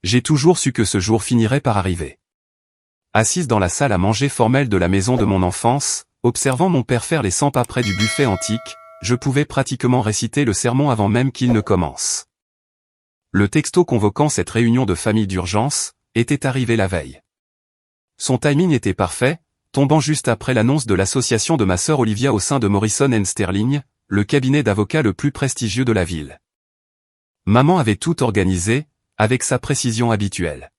J'ai toujours su que ce jour finirait par arriver. Assise dans la salle à manger formelle de la maison de mon enfance, observant mon père faire les 100 pas près du buffet antique, je pouvais pratiquement réciter le sermon avant même qu'il ne commence. Le texto convoquant cette réunion de famille d'urgence était arrivé la veille. Son timing était parfait, tombant juste après l'annonce de l'association de ma sœur Olivia au sein de Morrison & Sterling, le cabinet d'avocats le plus prestigieux de la ville. Maman avait tout organisé, avec sa précision habituelle.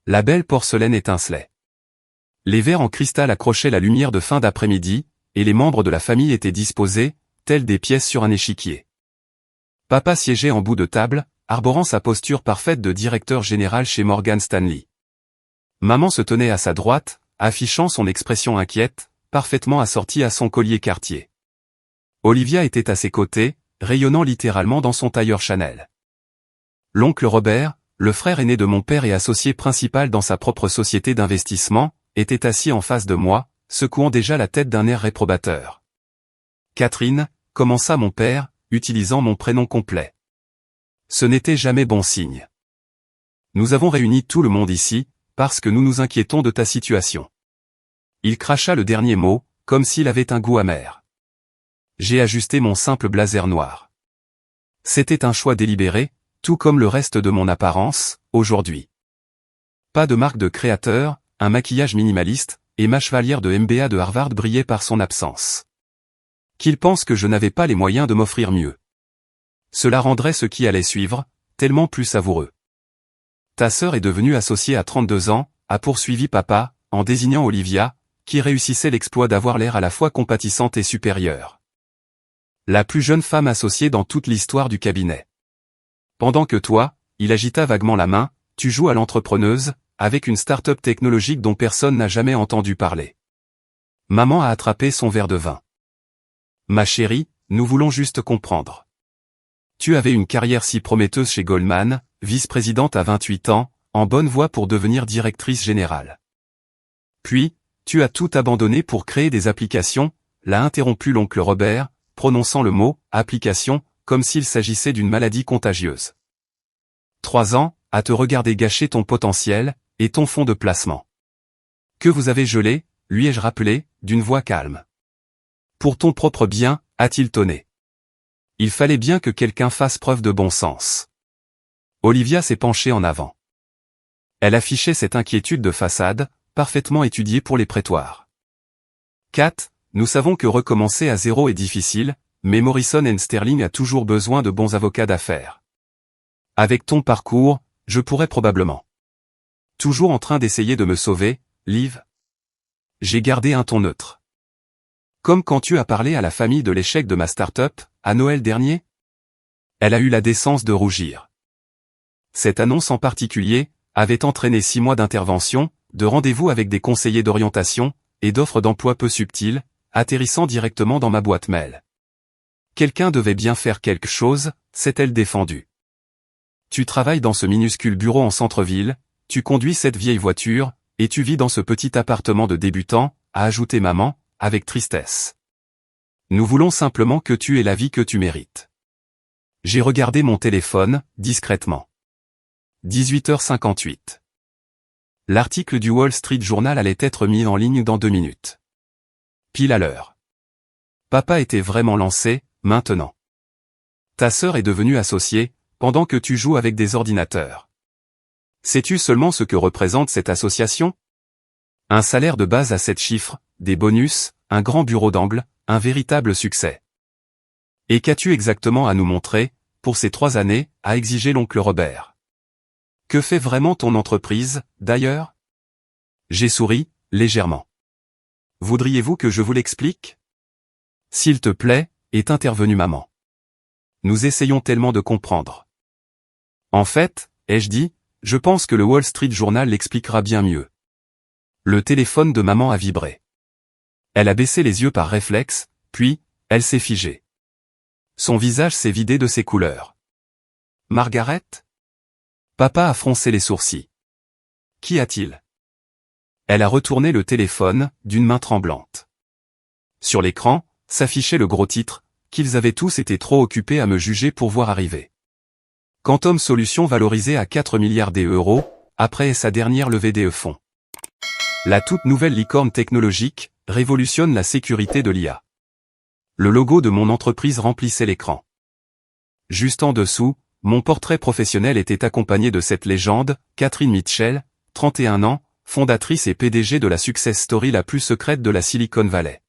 La belle porcelaine étincelait. Les verres en cristal accrochaient la lumière de fin d'après-midi, et les membres de la famille étaient disposés, tels des pièces sur un échiquier. Papa siégeait en bout de table, arborant sa posture parfaite de directeur général chez Morgan Stanley. Maman se tenait à sa droite, affichant son expression inquiète, parfaitement assortie à son collier Cartier. Olivia était à ses côtés, rayonnant littéralement dans son tailleur Chanel. L'oncle Robert, le frère aîné de mon père et associé principal dans sa propre société d'investissement, était assis en face de moi, secouant déjà la tête d'un air réprobateur. Catherine, commença mon père, utilisant mon prénom complet. Ce n'était jamais bon signe. Nous avons réuni tout le monde ici, parce que nous nous inquiétons de ta situation. Il cracha le dernier mot, comme s'il avait un goût amer. J'ai ajusté mon simple blazer noir. C'était un choix délibéré, tout comme le reste de mon apparence, aujourd'hui. Pas de marque de créateur, un maquillage minimaliste, et ma chevalière de MBA de Harvard brillait par son absence. Qu'il pense que je n'avais pas les moyens de m'offrir mieux. Cela rendrait ce qui allait suivre, tellement plus savoureux. Ta sœur est devenue associée à 32 ans, a poursuivi papa, en désignant Olivia, qui réussissait l'exploit d'avoir l'air à la fois compatissante et supérieure. La plus jeune femme associée dans toute l'histoire du cabinet. Pendant que toi, il agita vaguement la main, tu joues à l'entrepreneuse, avec une start-up technologique dont personne n'a jamais entendu parler. Maman a attrapé son verre de vin. Ma chérie, nous voulons juste comprendre. Tu avais une carrière si prometteuse chez Goldman, vice-présidente à 28 ans, en bonne voie pour devenir directrice générale. Puis, tu as tout abandonné pour créer des applications, l'a interrompu l'oncle Robert, prononçant le mot « application » comme s'il s'agissait d'une maladie contagieuse. 3 ans, à te regarder gâcher ton potentiel, et ton fonds de placement. Que vous avez gelé, lui ai-je rappelé, d'une voix calme. Pour ton propre bien, a-t-il tonné. Il fallait bien que quelqu'un fasse preuve de bon sens. Olivia s'est penchée en avant. Elle affichait cette inquiétude de façade, parfaitement étudiée pour les prétoires. Kat, nous savons que recommencer à zéro est difficile, mais Morrison & Sterling a toujours besoin de bons avocats d'affaires. Avec ton parcours, je pourrais probablement. Toujours en train d'essayer de me sauver, Liv. J'ai gardé un ton neutre. Comme quand tu as parlé à la famille de l'échec de ma start-up, à Noël dernier. Elle a eu la décence de rougir. Cette annonce en particulier, avait entraîné 6 mois d'intervention, de rendez-vous avec des conseillers d'orientation, et d'offres d'emploi peu subtiles, atterrissant directement dans ma boîte mail. Quelqu'un devait bien faire quelque chose, s'est-elle défendue. Tu travailles dans ce minuscule bureau en centre-ville, tu conduis cette vieille voiture, et tu vis dans ce petit appartement de débutant, a ajouté maman, avec tristesse. Nous voulons simplement que tu aies la vie que tu mérites. J'ai regardé mon téléphone, discrètement. 18h58. L'article du Wall Street Journal allait être mis en ligne dans 2 minutes. Pile à l'heure. Papa était vraiment lancé, maintenant. Ta sœur est devenue associée, pendant que tu joues avec des ordinateurs. Sais-tu seulement ce que représente cette association? Un salaire de base à 7 chiffres, des bonus, un grand bureau d'angle, un véritable succès. Et qu'as-tu exactement à nous montrer, pour ces 3 années, a exigé l'oncle Robert. Que fait vraiment ton entreprise, d'ailleurs? J'ai souri, légèrement. Voudriez-vous que je vous l'explique? S'il te plaît, est intervenue maman. Nous essayons tellement de comprendre. En fait, ai-je dit, je pense que le Wall Street Journal l'expliquera bien mieux. Le téléphone de maman a vibré. Elle a baissé les yeux par réflexe, puis, elle s'est figée. Son visage s'est vidé de ses couleurs. Margaret? Papa a froncé les sourcils. Qu'y a-t-il? Elle a retourné le téléphone, d'une main tremblante. Sur l'écran, s'affichait le gros titre, qu'ils avaient tous été trop occupés à me juger pour voir arriver. Quantum Solutions valorisée à 4 milliards d'euros, après sa dernière levée de fonds. La toute nouvelle licorne technologique révolutionne la sécurité de l'IA. Le logo de mon entreprise remplissait l'écran. Juste en dessous, mon portrait professionnel était accompagné de cette légende, Catherine Mitchell, 31 ans, fondatrice et PDG de la success story la plus secrète de la Silicon Valley.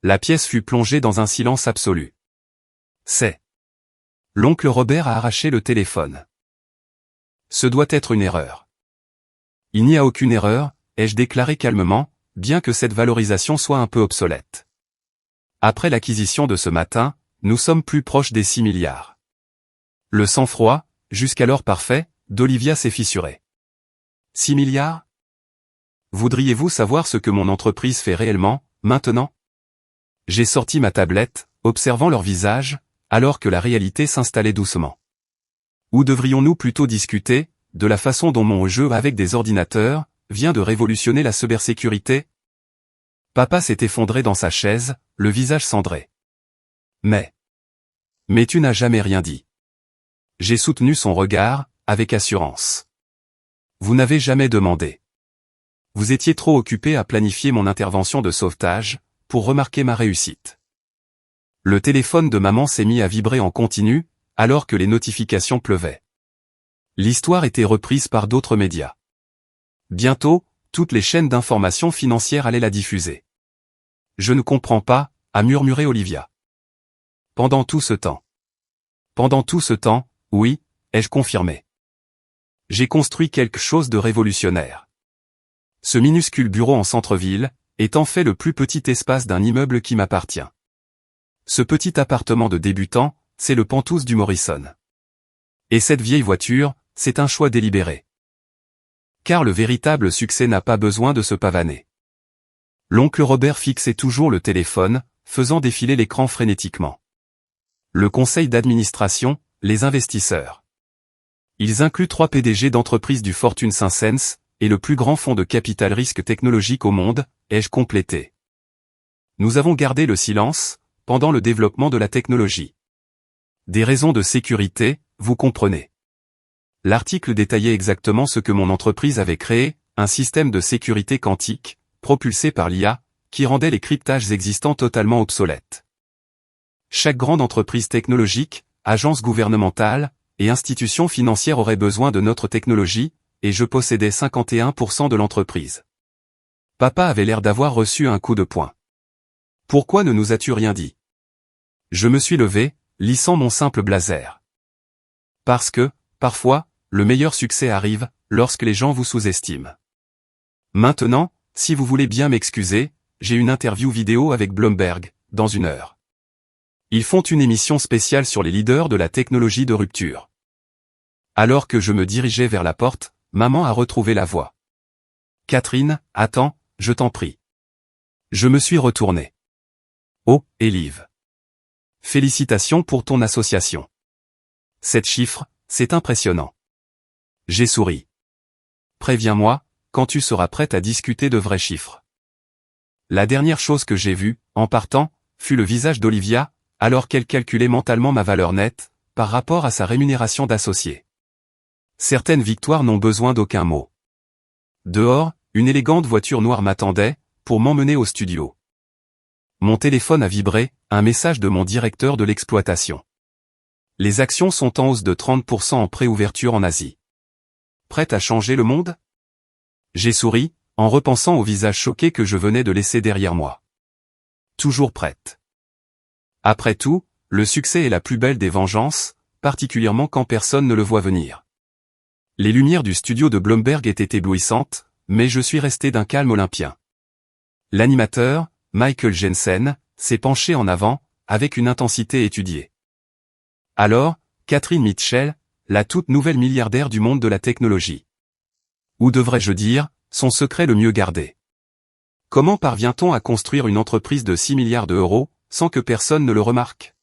La pièce fut plongée dans un silence absolu. C'est. L'oncle Robert a arraché le téléphone. Ce doit être une erreur. Il n'y a aucune erreur, ai-je déclaré calmement, bien que cette valorisation soit un peu obsolète. Après l'acquisition de ce matin, nous sommes plus proches des 6 milliards. Le sang-froid, jusqu'alors parfait, d'Olivia s'est fissuré. 6 milliards? Voudriez-vous savoir ce que mon entreprise fait réellement, maintenant? J'ai sorti ma tablette, observant leur visage, alors que la réalité s'installait doucement. Ou devrions-nous plutôt discuter, de la façon dont mon jeu avec des ordinateurs, vient de révolutionner la cybersécurité? Papa s'est effondré dans sa chaise, le visage cendré. Mais tu n'as jamais rien dit. J'ai soutenu son regard, avec assurance. Vous n'avez jamais demandé. Vous étiez trop occupé à planifier mon intervention de sauvetage, pour remarquer ma réussite. Le téléphone de maman s'est mis à vibrer en continu, alors que les notifications pleuvaient. L'histoire était reprise par d'autres médias. Bientôt, toutes les chaînes d'information financière allaient la diffuser. Je ne comprends pas, a murmuré Olivia. Pendant tout ce temps, oui, ai-je confirmé. J'ai construit quelque chose de révolutionnaire. Ce minuscule bureau en centre-ville, est en fait le plus petit espace d'un immeuble qui m'appartient. Ce petit appartement de débutant, c'est le Penthouse du Morrison. Et cette vieille voiture, c'est un choix délibéré. Car le véritable succès n'a pas besoin de se pavaner. L'oncle Robert fixait toujours le téléphone, faisant défiler l'écran frénétiquement. Le conseil d'administration, les investisseurs. Ils incluent 3 PDG d'entreprises du Fortune 500, et le plus grand fonds de capital risque technologique au monde, ai-je complété. Nous avons gardé le silence, pendant le développement de la technologie. Des raisons de sécurité, vous comprenez. L'article détaillait exactement ce que mon entreprise avait créé, un système de sécurité quantique, propulsé par l'IA, qui rendait les cryptages existants totalement obsolètes. Chaque grande entreprise technologique, agence gouvernementale, et institution financière aurait besoin de notre technologie, et je possédais 51% de l'entreprise. Papa avait l'air d'avoir reçu un coup de poing. Pourquoi ne nous as-tu rien dit? Je me suis levé, lissant mon simple blazer. Parce que, parfois, le meilleur succès arrive, lorsque les gens vous sous-estiment. Maintenant, si vous voulez bien m'excuser, j'ai une interview vidéo avec Bloomberg, dans 1 heure. Ils font une émission spéciale sur les leaders de la technologie de rupture. Alors que je me dirigeais vers la porte, maman a retrouvé la voix. Catherine, attends, je t'en prie. Je me suis retourné. Oh, Elive. Félicitations pour ton association. 7 chiffres, c'est impressionnant. J'ai souri. Préviens-moi, quand tu seras prête à discuter de vrais chiffres. La dernière chose que j'ai vue, en partant, fut le visage d'Olivia, alors qu'elle calculait mentalement ma valeur nette, par rapport à sa rémunération d'associé. Certaines victoires n'ont besoin d'aucun mot. Dehors, une élégante voiture noire m'attendait, pour m'emmener au studio. Mon téléphone a vibré, un message de mon directeur de l'exploitation. Les actions sont en hausse de 30% en préouverture en Asie. Prête à changer le monde? J'ai souri, en repensant au visage choqué que je venais de laisser derrière moi. Toujours prête. Après tout, le succès est la plus belle des vengeances, particulièrement quand personne ne le voit venir. Les lumières du studio de Bloomberg étaient éblouissantes, mais je suis resté d'un calme olympien. L'animateur, Michael Jensen, s'est penché en avant, avec une intensité étudiée. Alors, Catherine Mitchell, la toute nouvelle milliardaire du monde de la technologie. Ou devrais-je dire, son secret le mieux gardé. Comment parvient-on à construire une entreprise de 6 milliards d'euros, sans que personne ne le remarque?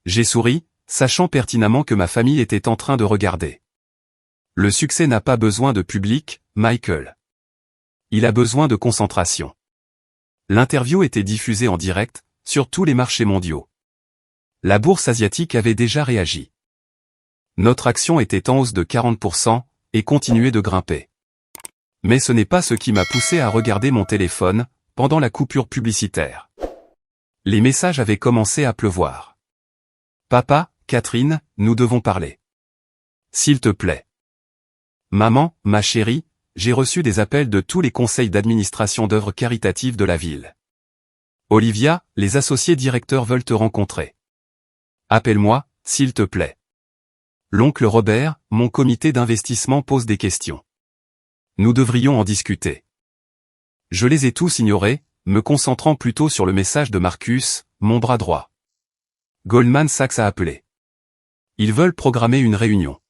J'ai souri, sachant pertinemment que ma famille était en train de regarder. Le succès n'a pas besoin de public, Michael. Il a besoin de concentration. L'interview était diffusée en direct, sur tous les marchés mondiaux. La bourse asiatique avait déjà réagi. Notre action était en hausse de 40% et continuait de grimper. Mais ce n'est pas ce qui m'a poussé à regarder mon téléphone pendant la coupure publicitaire. Les messages avaient commencé à pleuvoir. Papa, Catherine, nous devons parler. S'il te plaît. Maman, ma chérie, j'ai reçu des appels de tous les conseils d'administration d'œuvres caritatives de la ville. Olivia, les associés directeurs veulent te rencontrer. Appelle-moi, s'il te plaît. L'oncle Robert, mon comité d'investissement pose des questions. Nous devrions en discuter. Je les ai tous ignorés, me concentrant plutôt sur le message de Marcus, mon bras droit. Goldman Sachs a appelé. Ils veulent programmer une réunion.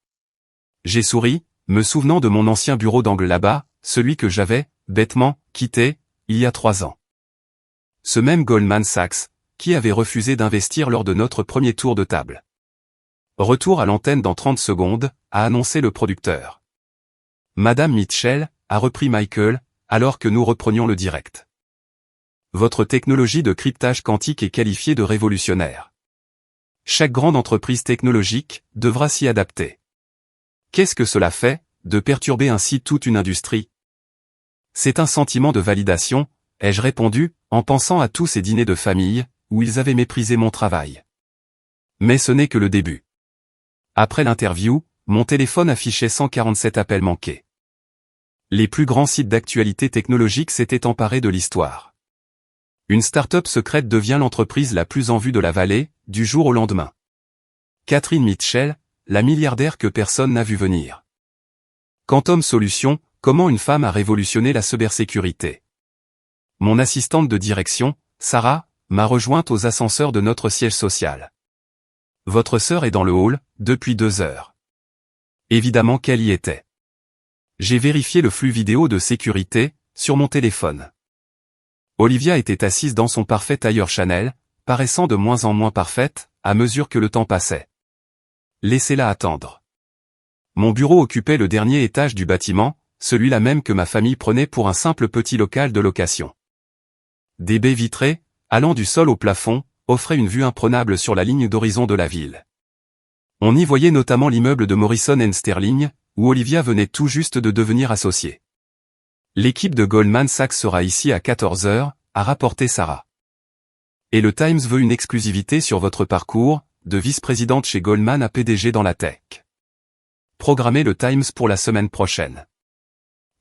J'ai souri, me souvenant de mon ancien bureau d'angle là-bas, celui que j'avais, bêtement, quitté, il y a 3 ans. Ce même Goldman Sachs, qui avait refusé d'investir lors de notre premier tour de table. Retour à l'antenne dans 30 secondes, a annoncé le producteur. Madame Mitchell, a repris Michael, alors que nous reprenions le direct. Votre technologie de cryptage quantique est qualifiée de révolutionnaire. Chaque grande entreprise technologique devra s'y adapter. Qu'est-ce que cela fait, de perturber ainsi toute une industrie? C'est un sentiment de validation, ai-je répondu, en pensant à tous ces dîners de famille, où ils avaient méprisé mon travail. Mais ce n'est que le début. Après l'interview, mon téléphone affichait 147 appels manqués. Les plus grands sites d'actualité technologique s'étaient emparés de l'histoire. Une start-up secrète devient l'entreprise la plus en vue de la vallée, du jour au lendemain. Catherine Mitchell, la milliardaire que personne n'a vu venir. Quantum Solutions, comment une femme a révolutionné la cybersécurité. Mon assistante de direction, Sarah, m'a rejointe aux ascenseurs de notre siège social. Votre sœur est dans le hall, depuis 2 heures. Évidemment qu'elle y était. J'ai vérifié le flux vidéo de sécurité, sur mon téléphone. Olivia était assise dans son parfait tailleur Chanel, paraissant de moins en moins parfaite, à mesure que le temps passait. Laissez-la attendre. Mon bureau occupait le dernier étage du bâtiment, celui-là même que ma famille prenait pour un simple petit local de location. Des baies vitrées, allant du sol au plafond, offraient une vue imprenable sur la ligne d'horizon de la ville. On y voyait notamment l'immeuble de Morrison & Sterling, où Olivia venait tout juste de devenir associée. L'équipe de Goldman Sachs sera ici à 14 heures, a rapporté Sarah. Et le Times veut une exclusivité sur votre parcours, de vice-présidente chez Goldman à PDG dans la tech. Programmez le Times pour la semaine prochaine.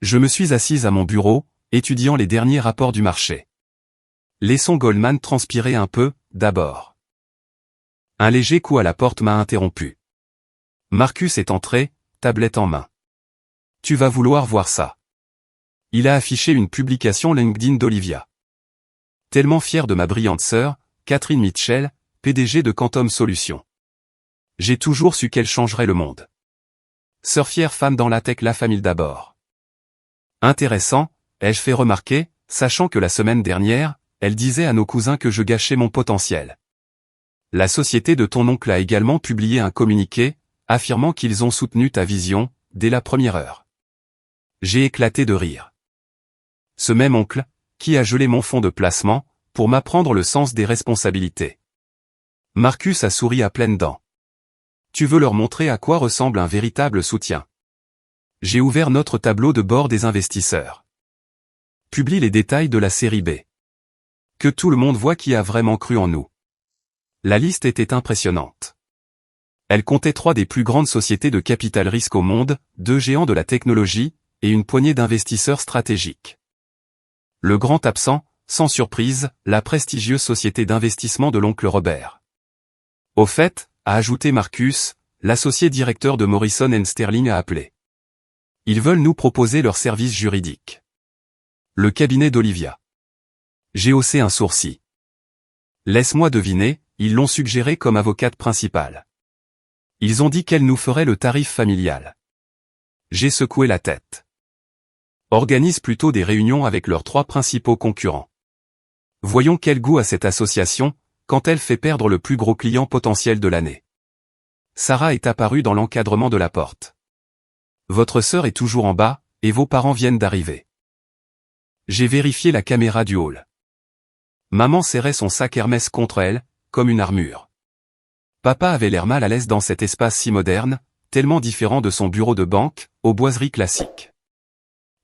Je me suis assise à mon bureau, étudiant les derniers rapports du marché. Laissons Goldman transpirer un peu, d'abord. Un léger coup à la porte m'a interrompu. Marcus est entré, tablette en main. Tu vas vouloir voir ça. Il a affiché une publication LinkedIn d'Olivia. Tellement fier de ma brillante sœur, Catherine Mitchell, PDG de Quantum Solutions. J'ai toujours su qu'elle changerait le monde. Sœur fière femme dans la tech, la famille d'abord. Intéressant, ai-je fait remarquer, sachant que la semaine dernière, elle disait à nos cousins que je gâchais mon potentiel. La société de ton oncle a également publié un communiqué, affirmant qu'ils ont soutenu ta vision, dès la première heure. J'ai éclaté de rire. Ce même oncle, qui a gelé mon fonds de placement, pour m'apprendre le sens des responsabilités. Marcus a souri à pleines dents. Tu veux leur montrer à quoi ressemble un véritable soutien. J'ai ouvert notre tableau de bord des investisseurs. Publie les détails de la série B. Que tout le monde voit qui a vraiment cru en nous. La liste était impressionnante. Elle comptait 3 des plus grandes sociétés de capital risque au monde, 2 géants de la technologie, et une poignée d'investisseurs stratégiques. Le grand absent, sans surprise, la prestigieuse société d'investissement de l'oncle Robert. Au fait, a ajouté Marcus, l'associé directeur de Morrison & Sterling a appelé. Ils veulent nous proposer leur service juridique. Le cabinet d'Olivia. J'ai haussé un sourcil. Laisse-moi deviner, ils l'ont suggéré comme avocate principale. Ils ont dit qu'elle nous ferait le tarif familial. J'ai secoué la tête. Organise plutôt des réunions avec leurs 3 principaux concurrents. Voyons quel goût a cette association, quand elle fait perdre le plus gros client potentiel de l'année. Sarah est apparue dans l'encadrement de la porte. Votre sœur est toujours en bas, et vos parents viennent d'arriver. J'ai vérifié la caméra du hall. Maman serrait son sac Hermès contre elle, comme une armure. Papa avait l'air mal à l'aise dans cet espace si moderne, tellement différent de son bureau de banque, aux boiseries classiques.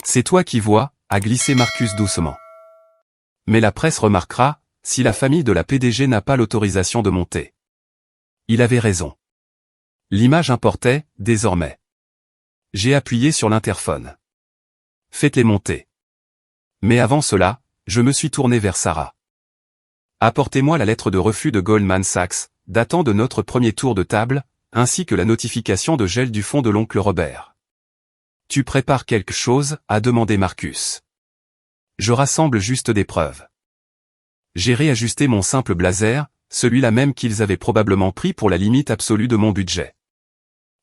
C'est toi qui vois, a glissé Marcus doucement. Mais la presse remarquera, si la famille de la PDG n'a pas l'autorisation de monter. Il avait raison. L'image importait, désormais. J'ai appuyé sur l'interphone. Faites-les monter. Mais avant cela, je me suis tourné vers Sarah. Apportez-moi la lettre de refus de Goldman Sachs, datant de notre premier tour de table, ainsi que la notification de gel du fonds de l'oncle Robert. Tu prépares quelque chose, a demandé Marcus. Je rassemble juste des preuves. J'ai réajusté mon simple blazer, celui-là même qu'ils avaient probablement pris pour la limite absolue de mon budget.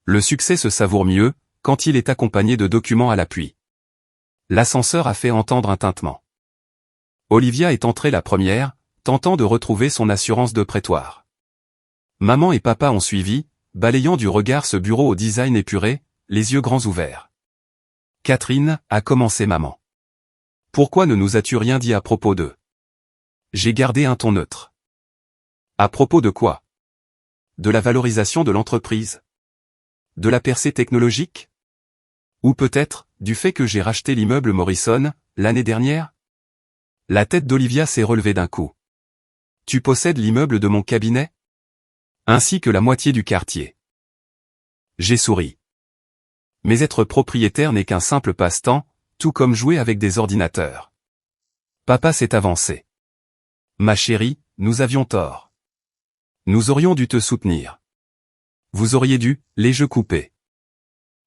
Le succès se savoure mieux, quand il est accompagné de documents à l'appui. L'ascenseur a fait entendre un tintement. Olivia est entrée la première, tentant de retrouver son assurance de prétoire. Maman et papa ont suivi, balayant du regard ce bureau au design épuré, les yeux grands ouverts. Catherine, a commencé maman. Pourquoi ne nous as-tu rien dit à propos d'eux? J'ai gardé un ton neutre. À propos de quoi? De la valorisation de l'entreprise? De la percée technologique? Ou peut-être, du fait que j'ai racheté l'immeuble Morrison, l'année dernière? La tête d'Olivia s'est relevée d'un coup. Tu possèdes l'immeuble de mon cabinet? Ainsi que la moitié du quartier. J'ai souri. Mais être propriétaire n'est qu'un simple passe-temps, tout comme jouer avec des ordinateurs. Papa s'est avancé. Ma chérie, nous avions tort. Nous aurions dû te soutenir. Vous auriez dû, les jeux coupés.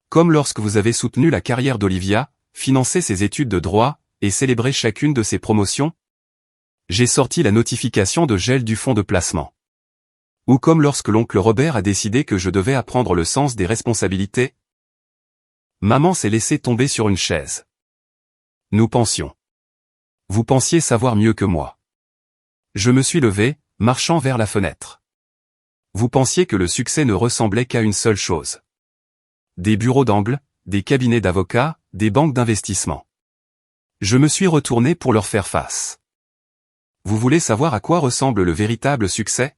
Comme lorsque vous avez soutenu la carrière d'Olivia, financé ses études de droit, et célébré chacune de ses promotions. J'ai sorti la notification de gel du fonds de placement. Ou comme lorsque l'oncle Robert a décidé que je devais apprendre le sens des responsabilités. Maman s'est laissée tomber sur une chaise. Nous pensions. Vous pensiez savoir mieux que moi. Je me suis levé, marchant vers la fenêtre. Vous pensiez que le succès ne ressemblait qu'à une seule chose. Des bureaux d'angle, des cabinets d'avocats, des banques d'investissement. Je me suis retourné pour leur faire face. Vous voulez savoir à quoi ressemble le véritable succès?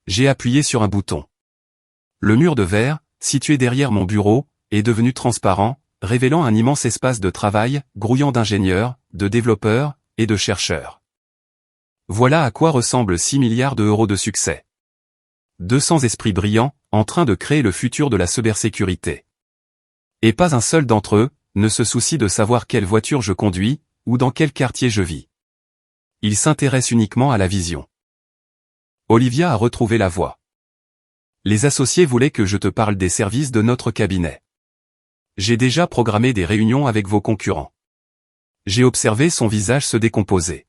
J'ai appuyé sur un bouton. Le mur de verre, situé derrière mon bureau, est devenu transparent, révélant un immense espace de travail, grouillant d'ingénieurs, de développeurs, et de chercheurs. Voilà à quoi ressemblent 6 milliards d'euros de succès. 200 esprits brillants, en train de créer le futur de la cybersécurité. Et pas un seul d'entre eux ne se soucie de savoir quelle voiture je conduis, ou dans quel quartier je vis. Ils s'intéressent uniquement à la vision. Olivia a retrouvé la voix. Les associés voulaient que je te parle des services de notre cabinet. J'ai déjà programmé des réunions avec vos concurrents. J'ai observé son visage se décomposer.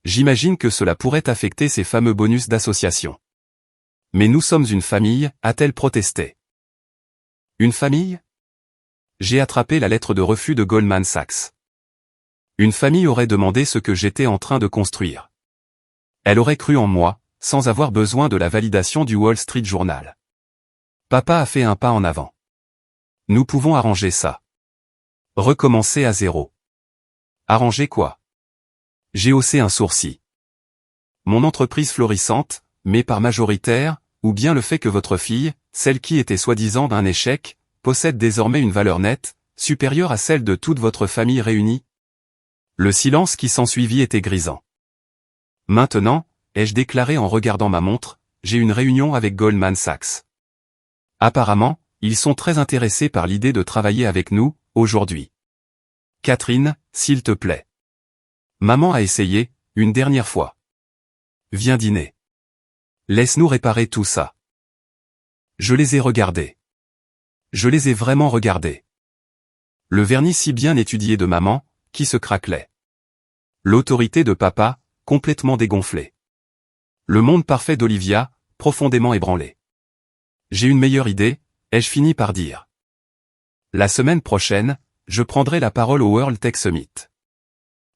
J'imagine que cela pourrait affecter ces fameux bonus d'association. Mais nous sommes une famille, a-t-elle protesté. Une famille? J'ai attrapé la lettre de refus de Goldman Sachs. Une famille aurait demandé ce que j'étais en train de construire. Elle aurait cru en moi, sans avoir besoin de la validation du Wall Street Journal. Papa a fait un pas en avant. Nous pouvons arranger ça. Recommencer à zéro. Arranger quoi? J'ai haussé un sourcil. Mon entreprise florissante, mais par majoritaire, ou bien le fait que votre fille, celle qui était soi-disant d'un échec, possède désormais une valeur nette, supérieure à celle de toute votre famille réunie? Le silence qui s'ensuivit était grisant. Maintenant, ai-je déclaré en regardant ma montre, j'ai une réunion avec Goldman Sachs. Apparemment, ils sont très intéressés par l'idée de travailler avec nous, aujourd'hui. Catherine, s'il te plaît. Maman a essayé, une dernière fois. Viens dîner. Laisse-nous réparer tout ça. Je les ai regardés. Je les ai vraiment regardés. Le vernis si bien étudié de maman, qui se craquelait. L'autorité de papa, complètement dégonflée. Le monde parfait d'Olivia, profondément ébranlé. J'ai une meilleure idée, ai-je fini par dire. La semaine prochaine, je prendrai la parole au World Tech Summit.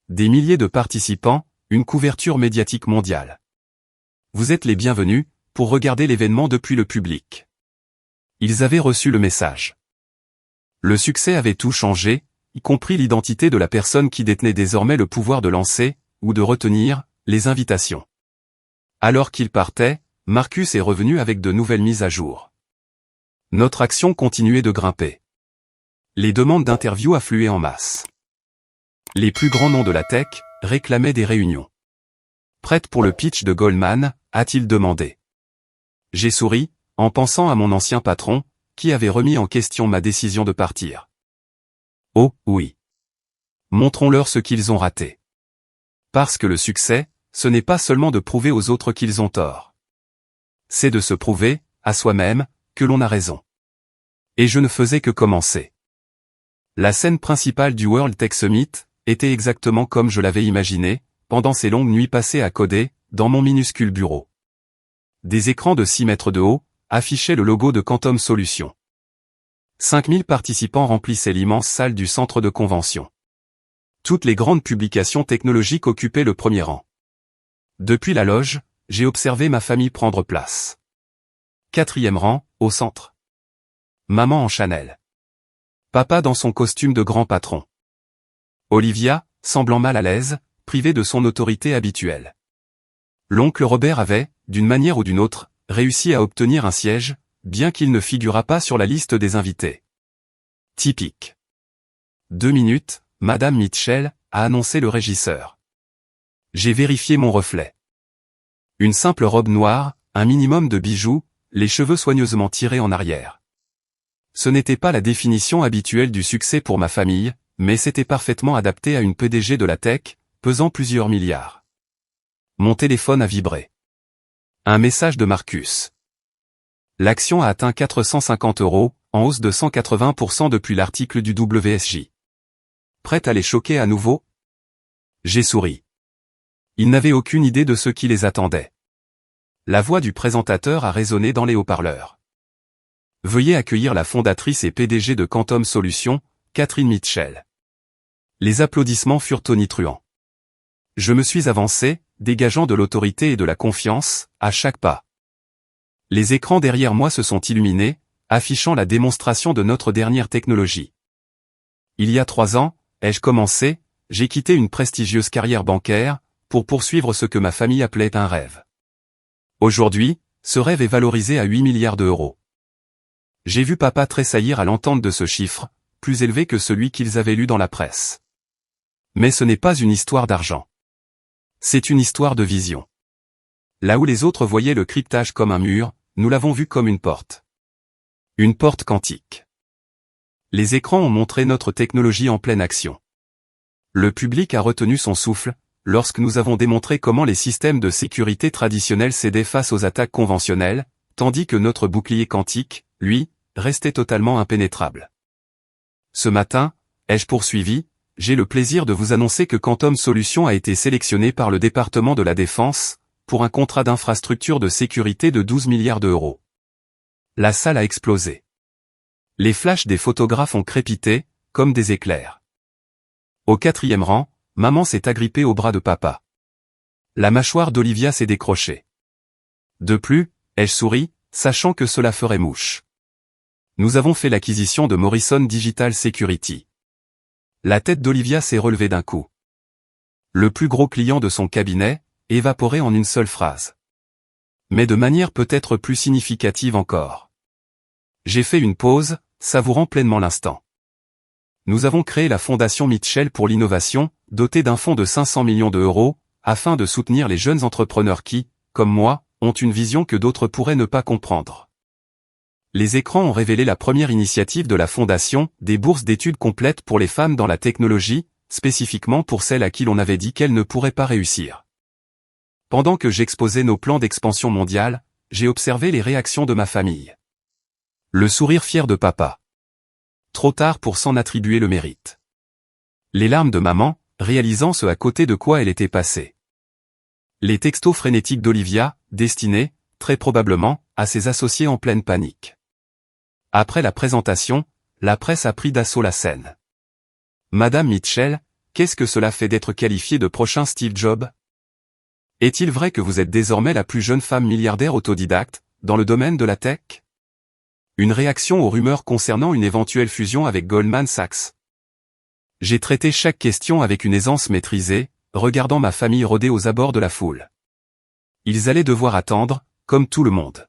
Des milliers de participants, une couverture médiatique mondiale. Vous êtes les bienvenus, pour regarder l'événement depuis le public. Ils avaient reçu le message. Le succès avait tout changé, y compris l'identité de la personne qui détenait désormais le pouvoir de lancer, ou de retenir, les invitations. Alors qu'il partait, Marcus est revenu avec de nouvelles mises à jour. Notre action continuait de grimper. Les demandes d'interview affluaient en masse. Les plus grands noms de la tech réclamaient des réunions. Prête pour le pitch de Goldman, a-t-il demandé. J'ai souri, en pensant à mon ancien patron, qui avait remis en question ma décision de partir. Oh, oui. Montrons-leur ce qu'ils ont raté. Parce que le succès, ce n'est pas seulement de prouver aux autres qu'ils ont tort. C'est de se prouver, à soi-même, que l'on a raison. Et je ne faisais que commencer. La scène principale du World Tech Summit était exactement comme je l'avais imaginé, pendant ces longues nuits passées à coder, dans mon minuscule bureau. Des écrans de 6 mètres de haut affichaient le logo de Quantum Solutions. 5000 participants remplissaient l'immense salle du centre de convention. Toutes les grandes publications technologiques occupaient le premier rang. Depuis la loge, j'ai observé ma famille prendre place. 4e rang, au centre. Maman en Chanel. Papa dans son costume de grand patron. Olivia, semblant mal à l'aise, privée de son autorité habituelle. L'oncle Robert avait, d'une manière ou d'une autre, réussi à obtenir un siège, bien qu'il ne figurât pas sur la liste des invités. Typique. 2 minutes, Madame Mitchell a annoncé le régisseur. J'ai vérifié mon reflet. Une simple robe noire, un minimum de bijoux, les cheveux soigneusement tirés en arrière. Ce n'était pas la définition habituelle du succès pour ma famille, mais c'était parfaitement adapté à une PDG de la tech, pesant plusieurs milliards. Mon téléphone a vibré. Un message de Marcus. L'action a atteint 450 €, en hausse de 180% depuis l'article du WSJ. Prête à les choquer à nouveau? J'ai souri. Ils n'avaient aucune idée de ce qui les attendait. La voix du présentateur a résonné dans les haut-parleurs. Veuillez accueillir la fondatrice et PDG de Quantum Solutions, Catherine Mitchell. Les applaudissements furent tonitruants. Je me suis avancé, dégageant de l'autorité et de la confiance, à chaque pas. Les écrans derrière moi se sont illuminés, affichant la démonstration de notre dernière technologie. Il y a 3 ans, ai-je commencé, j'ai quitté une prestigieuse carrière bancaire, pour poursuivre ce que ma famille appelait un rêve. Aujourd'hui, ce rêve est valorisé à 8 milliards d'euros. J'ai vu papa tressaillir à l'entente de ce chiffre, plus élevé que celui qu'ils avaient lu dans la presse. Mais ce n'est pas une histoire d'argent. C'est une histoire de vision. Là où les autres voyaient le cryptage comme un mur, nous l'avons vu comme une porte. Une porte quantique. Les écrans ont montré notre technologie en pleine action. Le public a retenu son souffle, lorsque nous avons démontré comment les systèmes de sécurité traditionnels cédaient face aux attaques conventionnelles, tandis que notre bouclier quantique, lui, restait totalement impénétrable. Ce matin, ai-je poursuivi, j'ai le plaisir de vous annoncer que Quantum Solutions a été sélectionné par le département de la Défense, pour un contrat d'infrastructure de sécurité de 12 milliards d'euros. La salle a explosé. Les flashs des photographes ont crépité, comme des éclairs. Au 4e rang, maman s'est agrippée au bras de papa. La mâchoire d'Olivia s'est décrochée. De plus, ai-je souri, sachant que cela ferait mouche. Nous avons fait l'acquisition de Morrison Digital Security. La tête d'Olivia s'est relevée d'un coup. Le plus gros client de son cabinet, évaporé en une seule phrase. Mais de manière peut-être plus significative encore. J'ai fait une pause, savourant pleinement l'instant. Nous avons créé la Fondation Mitchell pour l'innovation, dotée d'un fonds de 500 millions d'euros, afin de soutenir les jeunes entrepreneurs qui, comme moi, ont une vision que d'autres pourraient ne pas comprendre. Les écrans ont révélé la première initiative de la Fondation, des bourses d'études complètes pour les femmes dans la technologie, spécifiquement pour celles à qui l'on avait dit qu'elles ne pourraient pas réussir. Pendant que j'exposais nos plans d'expansion mondiale, j'ai observé les réactions de ma famille. Le sourire fier de papa. Trop tard pour s'en attribuer le mérite. Les larmes de maman, réalisant ce à côté de quoi elle était passée. Les textos frénétiques d'Olivia, destinés, très probablement, à ses associés en pleine panique. Après la présentation, la presse a pris d'assaut la scène. Madame Mitchell, qu'est-ce que cela fait d'être qualifiée de prochain Steve Jobs? Est-il vrai que vous êtes désormais la plus jeune femme milliardaire autodidacte, dans le domaine de la tech? Une réaction aux rumeurs concernant une éventuelle fusion avec Goldman Sachs. J'ai traité chaque question avec une aisance maîtrisée, regardant ma famille rôder aux abords de la foule. Ils allaient devoir attendre, comme tout le monde.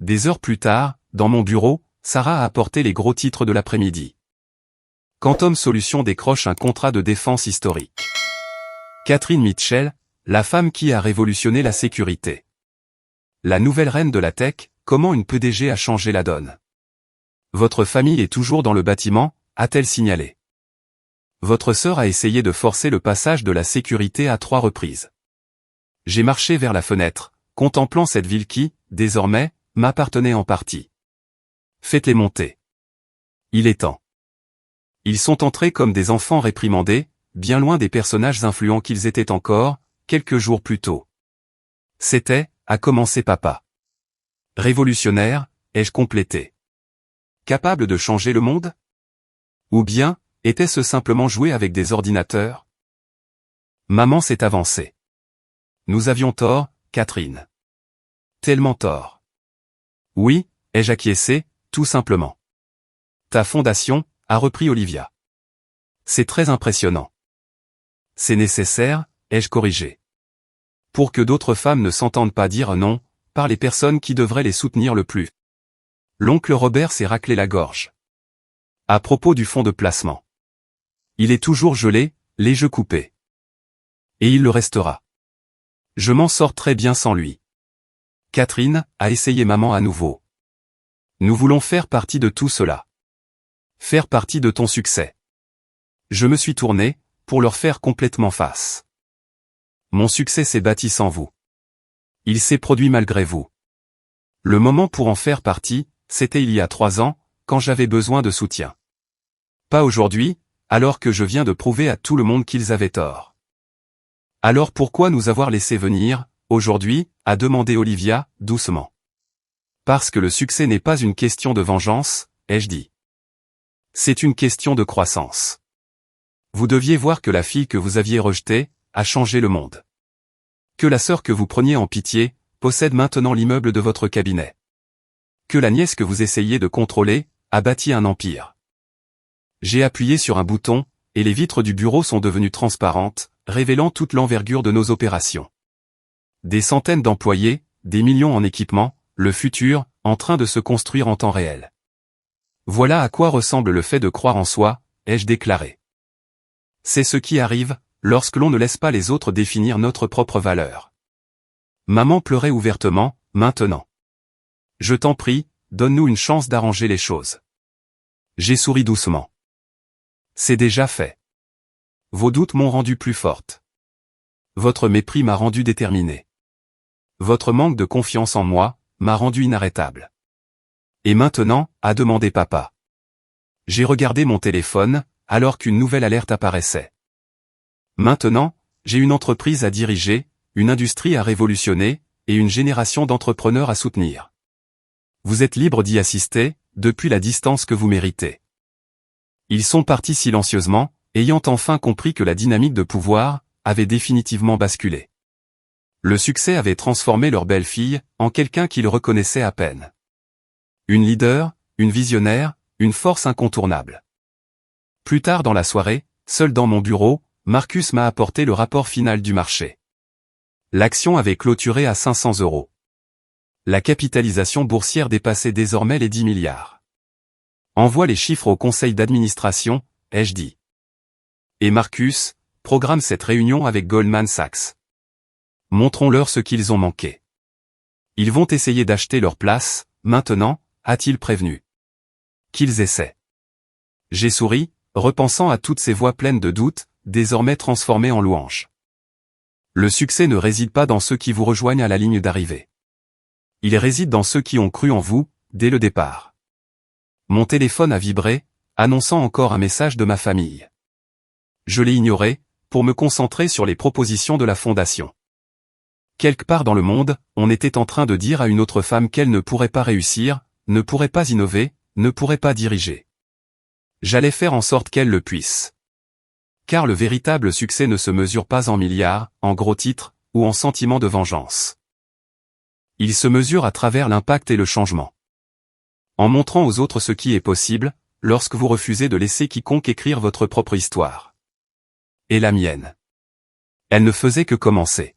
Des heures plus tard, dans mon bureau, Sarah a apporté les gros titres de l'après-midi. Quantum Solutions décroche un contrat de défense historique. Catherine Mitchell, la femme qui a révolutionné la sécurité. La nouvelle reine de la tech, comment une PDG a changé la donne. Votre famille est toujours dans le bâtiment, a-t-elle signalé. Votre sœur a essayé de forcer le passage de la sécurité à 3 reprises. J'ai marché vers la fenêtre, contemplant cette ville qui, désormais, m'appartenait en partie. Faites-les monter. Il est temps. Ils sont entrés comme des enfants réprimandés, bien loin des personnages influents qu'ils étaient encore, quelques jours plus tôt. C'était, a commencé papa. Révolutionnaire, ai-je complété. Capable de changer le monde? Ou bien, était-ce simplement jouer avec des ordinateurs? Maman s'est avancée. Nous avions tort, Catherine. Tellement tort. Oui, ai-je acquiescé, tout simplement. Ta fondation, a repris Olivia. C'est très impressionnant. C'est nécessaire, ai-je corrigé. Pour que d'autres femmes ne s'entendent pas dire non, par les personnes qui devraient les soutenir le plus. L'oncle Robert s'est raclé la gorge. À propos du fonds de placement. Il est toujours gelé, les jeux coupés. Et il le restera. Je m'en sors très bien sans lui. Catherine, a essayé maman à nouveau. Nous voulons faire partie de tout cela. Faire partie de ton succès. Je me suis tourné, pour leur faire complètement face. Mon succès s'est bâti sans vous. Il s'est produit malgré vous. Le moment pour en faire partie, c'était il y a 3 ans, quand j'avais besoin de soutien. Pas aujourd'hui, alors que je viens de prouver à tout le monde qu'ils avaient tort. Alors pourquoi nous avoir laissé venir, aujourd'hui, a demandé Olivia, doucement. Parce que le succès n'est pas une question de vengeance, ai-je dit. C'est une question de croissance. Vous deviez voir que la fille que vous aviez rejetée, a changé le monde. Que la sœur que vous preniez en pitié, possède maintenant l'immeuble de votre cabinet. Que la nièce que vous essayez de contrôler, a bâti un empire. J'ai appuyé sur un bouton, et les vitres du bureau sont devenues transparentes, révélant toute l'envergure de nos opérations. Des centaines d'employés, des millions en équipement, le futur, en train de se construire en temps réel. Voilà à quoi ressemble le fait de croire en soi, ai-je déclaré. C'est ce qui arrive, lorsque l'on ne laisse pas les autres définir notre propre valeur. Maman pleurait ouvertement, maintenant. Je t'en prie, donne-nous une chance d'arranger les choses. J'ai souri doucement. C'est déjà fait. Vos doutes m'ont rendu plus forte. Votre mépris m'a rendu déterminée. Votre manque de confiance en moi, m'a rendu inarrêtable. Et maintenant, a demandé papa. J'ai regardé mon téléphone, alors qu'une nouvelle alerte apparaissait. Maintenant, j'ai une entreprise à diriger, une industrie à révolutionner, et une génération d'entrepreneurs à soutenir. Vous êtes libre d'y assister, depuis la distance que vous méritez. Ils sont partis silencieusement, ayant enfin compris que la dynamique de pouvoir avait définitivement basculé. Le succès avait transformé leur belle-fille en quelqu'un qu'ils reconnaissaient à peine. Une leader, une visionnaire, une force incontournable. Plus tard dans la soirée, seul dans mon bureau, Marcus m'a apporté le rapport final du marché. L'action avait clôturé à 500 €. La capitalisation boursière dépassait désormais les 10 milliards. Envoie les chiffres au conseil d'administration, ai-je dit. Et Marcus, programme cette réunion avec Goldman Sachs. Montrons-leur ce qu'ils ont manqué. Ils vont essayer d'acheter leur place, maintenant, a-t-il prévenu. Qu'ils essaient. J'ai souri, repensant à toutes ces voix pleines de doutes, désormais transformées en louanges. Le succès ne réside pas dans ceux qui vous rejoignent à la ligne d'arrivée. Il réside dans ceux qui ont cru en vous, dès le départ. Mon téléphone a vibré, annonçant encore un message de ma famille. Je l'ai ignoré, pour me concentrer sur les propositions de la fondation. Quelque part dans le monde, on était en train de dire à une autre femme qu'elle ne pourrait pas réussir, ne pourrait pas innover, ne pourrait pas diriger. J'allais faire en sorte qu'elle le puisse. Car le véritable succès ne se mesure pas en milliards, en gros titres, ou en sentiments de vengeance. Il se mesure à travers l'impact et le changement. En montrant aux autres ce qui est possible, lorsque vous refusez de laisser quiconque écrire votre propre histoire. Et la mienne. Elle ne faisait que commencer.